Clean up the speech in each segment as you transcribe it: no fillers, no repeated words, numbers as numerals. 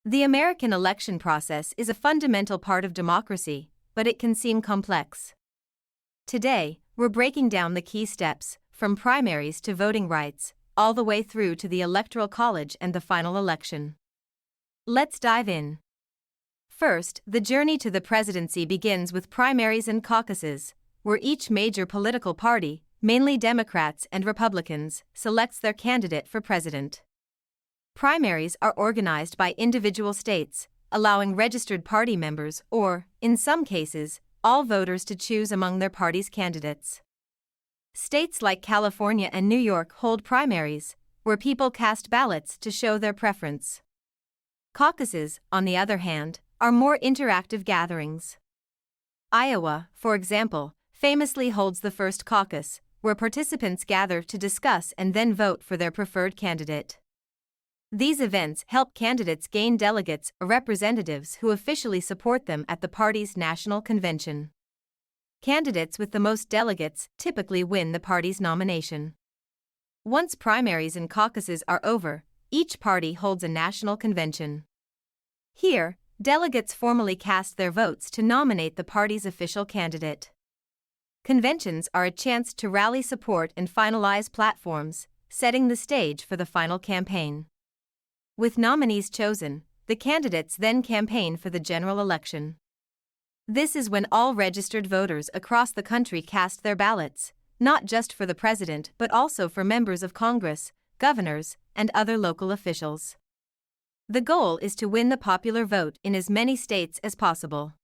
The American election process is a fundamental part of democracy, but it can seem complex. Today, we're breaking down the key steps, from primaries to voting rights, all the way through to the Electoral College and the final election. Let's dive in. First, the journey to the presidency begins with primaries and caucuses, where each major political party, mainly Democrats and Republicans, selects their candidate for president. Primaries are organized by individual states, allowing registered party members or, in some cases, all voters to choose among their party's candidates. States like California and New York hold primaries, where people cast ballots to show their preference. Caucuses, on the other hand, are more interactive gatherings. Iowa, for example, famously holds the first caucus, where participants gather to discuss and then vote for their preferred candidate. These events help candidates gain delegates or representatives who officially support them at the party's national convention. Candidates with the most delegates typically win the party's nomination. Once primaries and caucuses are over, each party holds a national convention. Here, delegates formally cast their votes to nominate the party's official candidate. Conventions are a chance to rally support and finalize platforms, setting the stage for the final campaign. With nominees chosen, the candidates then campaign for the general election. This is when all registered voters across the country cast their ballots, not just for the president but also for members of Congress, governors, and other local officials. The goal is to win the popular vote in as many states as possible.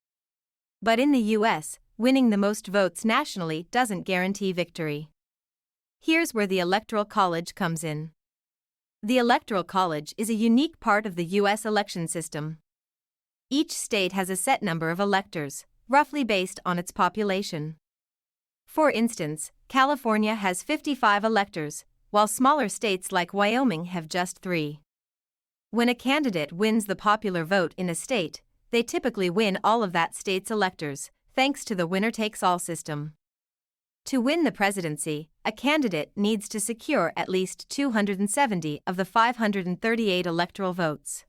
But in the U.S., winning the most votes nationally doesn't guarantee victory. Here's where the Electoral College comes in. The Electoral College is a unique part of the U.S. election system. Each state has a set number of electors, roughly based on its population. For instance, California has 55 electors, while smaller states like Wyoming have just 3. When a candidate wins the popular vote in a state, they typically win all of that state's electors, thanks to the winner-takes-all system. To win the presidency, a candidate needs to secure at least 270 of the 538 electoral votes.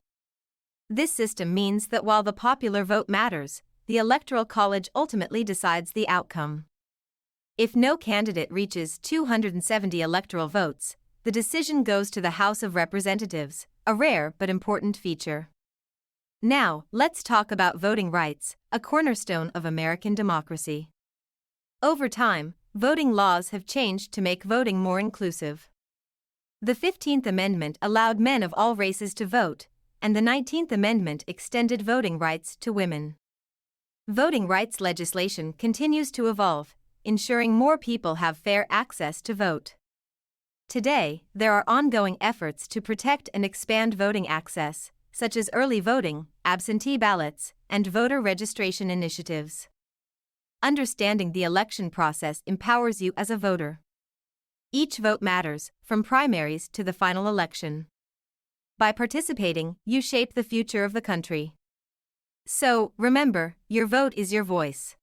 This system means that while the popular vote matters, the Electoral College ultimately decides the outcome. If no candidate reaches 270 electoral votes, the decision goes to the House of Representatives, a rare but important feature. Now, let's talk about voting rights, a cornerstone of American democracy. Over time, voting laws have changed to make voting more inclusive. The 15th Amendment allowed men of all races to vote, and the 19th Amendment extended voting rights to women. Voting rights legislation continues to evolve, ensuring more people have fair access to vote. Today, there are ongoing efforts to protect and expand voting access, such as early voting, absentee ballots, and voter registration initiatives. Understanding the election process empowers you as a voter. Each vote matters, from primaries to the final election. By participating, you shape the future of the country. So, remember, your vote is your voice.